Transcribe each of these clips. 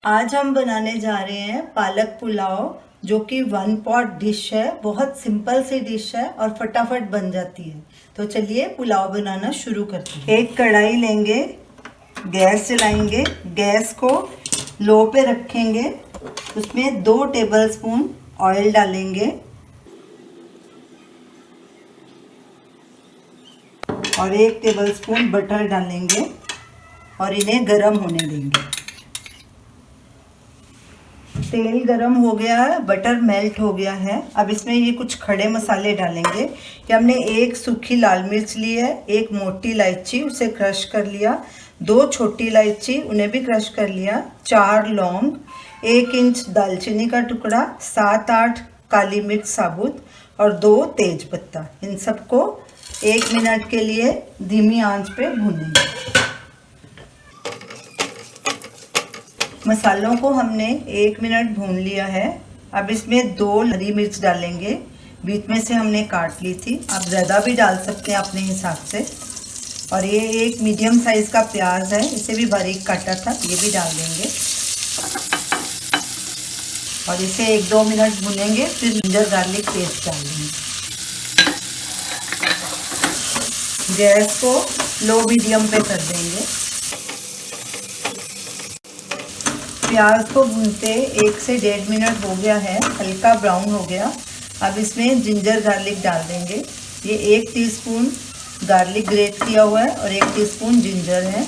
आज हम बनाने जा रहे हैं पालक पुलाव, जो कि वन पॉट डिश है। बहुत सिंपल सी डिश है और फटाफट बन जाती है। तो चलिए पुलाव बनाना शुरू करते हैं। एक कढ़ाई लेंगे, गैस जलाएंगे, गैस को लो पे रखेंगे, उसमें 2 टेबलस्पून ऑयल डालेंगे और 1 टेबलस्पून बटर डालेंगे और इन्हें गरम होने देंगे। तेल गरम हो गया है, बटर मेल्ट हो गया है। अब इसमें ये कुछ खड़े मसाले डालेंगे। कि हमने 1 सूखी लाल मिर्च ली है, 1 मोटी इलायची उसे क्रश कर लिया, 2 छोटी इलायची उन्हें भी क्रश कर लिया, 4 लौंग, 1 इंच दालचीनी का टुकड़ा, 7-8 काली मिर्च साबुत और 2 तेज पत्ता। इन सबको 1 मिनट के लिए धीमी आंच पे भूनेंगे। मसालों को हमने 1 मिनट भून लिया है। अब इसमें 2 हरी मिर्च डालेंगे, बीच में से हमने काट ली थी। आप ज़्यादा भी डाल सकते हैं अपने हिसाब से। और ये 1 मीडियम साइज़ का प्याज है, इसे भी बारीक काटा था, ये भी डाल देंगे और इसे 1-2 मिनट भूनेंगे। फिर जिंजर गार्लिक पेस्ट डाल देंगे। गैस को लो मीडियम पे कर देंगे। प्याज को भूनते 1 से 1.5 मिनट हो गया है, हल्का ब्राउन हो गया। अब इसमें जिंजर गार्लिक डाल देंगे। ये 1 टीस्पून गार्लिक ग्रेट किया हुआ है और 1 टीस्पून जिंजर है।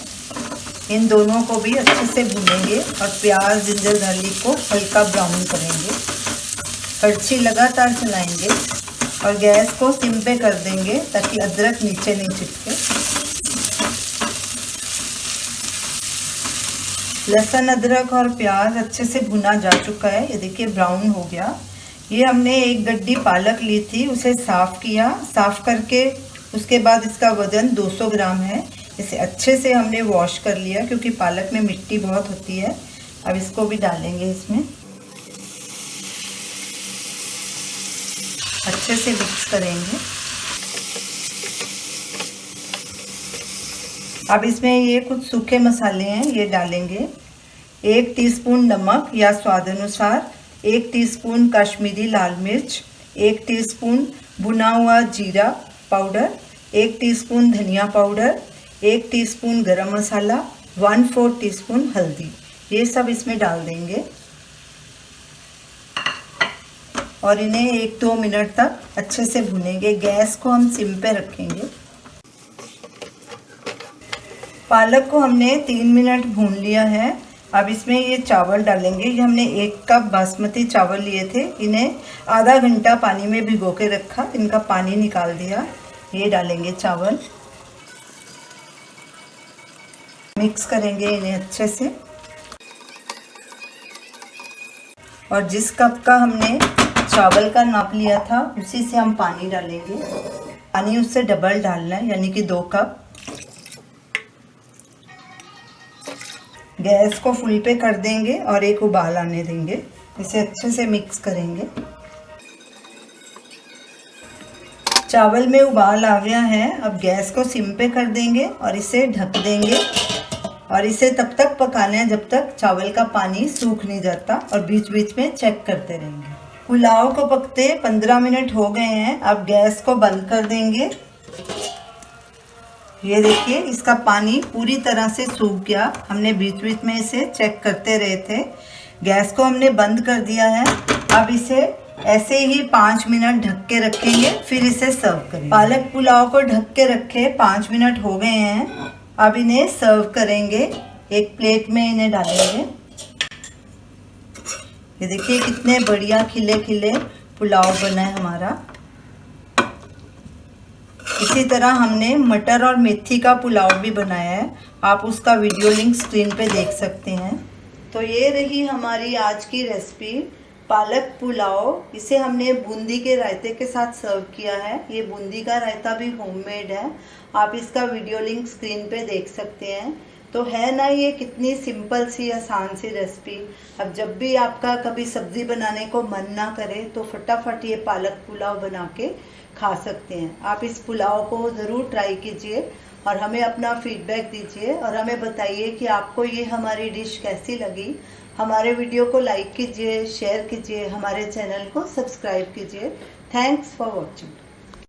इन दोनों को भी अच्छे से भूनेंगे और प्याज जिंजर गार्लिक को हल्का ब्राउन करेंगे। कड़छी लगातार चलाएंगे और गैस को सिम पे कर देंगे ताकि अदरक नीचे नहीं चिपके। लहसुन, अदरक और प्याज अच्छे से भुना जा चुका है। ये देखिए ब्राउन हो गया। ये हमने 1 गड्डी पालक ली थी, उसे साफ़ किया। साफ़ करके उसके बाद इसका वज़न 200 ग्राम है। इसे अच्छे से हमने वॉश कर लिया क्योंकि पालक में मिट्टी बहुत होती है। अब इसको भी डालेंगे इसमें, अच्छे से मिक्स करेंगे। अब इसमें ये कुछ सूखे मसाले हैं, ये डालेंगे। 1 टीस्पून नमक या स्वाद अनुसार, 1 टीस्पून कश्मीरी लाल मिर्च, 1 टीस्पून भुना हुआ जीरा पाउडर, 1 टीस्पून धनिया पाउडर, 1 टीस्पून गरम मसाला, 1/4 टीस्पून हल्दी। ये सब इसमें डाल देंगे और इन्हें 1-2 मिनट तक अच्छे से भुनेंगे। गैस को हम सिम पे रखेंगे। पालक को हमने 3 मिनट भून लिया है। अब इसमें ये चावल डालेंगे। ये हमने 1 कप बासमती चावल लिए थे, इन्हें आधा घंटा पानी में भिगो के रखा, इनका पानी निकाल दिया। ये डालेंगे चावल, मिक्स करेंगे इन्हें अच्छे से। और जिस कप का हमने चावल का नाप लिया था उसी से हम पानी डालेंगे। पानी उससे डबल डालना है, यानी कि 2 कप। गैस को फुल पे कर देंगे और एक उबाल आने देंगे। इसे अच्छे से मिक्स करेंगे। चावल में उबाल आ गया है। अब गैस को सिम पे कर देंगे और इसे ढक देंगे और इसे तब तक पकाना है जब तक चावल का पानी सूख नहीं जाता, और बीच बीच में चेक करते रहेंगे। पुलाव को पकते 15 मिनट हो गए हैं। अब गैस को बंद कर देंगे। ये देखिए इसका पानी पूरी तरह से सूख गया। हमने बीच बीच में इसे चेक करते रहे थे। गैस को हमने बंद कर दिया है। अब इसे ऐसे ही 5 मिनट ढक के रखेंगे, फिर इसे सर्व करेंगे। पालक पुलाव को ढक के रखे 5 मिनट हो गए हैं। अब इन्हें सर्व करेंगे। एक प्लेट में इन्हें डालेंगे। ये देखिए कितने बढ़िया खिले खिले पुलाव बना है हमारा। इसी तरह हमने मटर और मेथी का पुलाव भी बनाया है, आप उसका वीडियो लिंक स्क्रीन पे देख सकते हैं। तो ये रही हमारी आज की रेसिपी, पालक पुलाव। इसे हमने बूंदी के रायते के साथ सर्व किया है। ये बूंदी का रायता भी होममेड है, आप इसका वीडियो लिंक स्क्रीन पे देख सकते हैं। तो है ना ये कितनी सिंपल सी आसान सी रेसिपी। अब जब भी आपका कभी सब्जी बनाने को मन ना करे तो फटाफट ये पालक पुलाव बना के खा सकते हैं। आप इस पुलाव को ज़रूर ट्राई कीजिए और हमें अपना फीडबैक दीजिए और हमें बताइए कि आपको ये हमारी डिश कैसी लगी। हमारे वीडियो को लाइक कीजिए, शेयर कीजिए, हमारे चैनल को सब्सक्राइब कीजिए। Thanks for watching.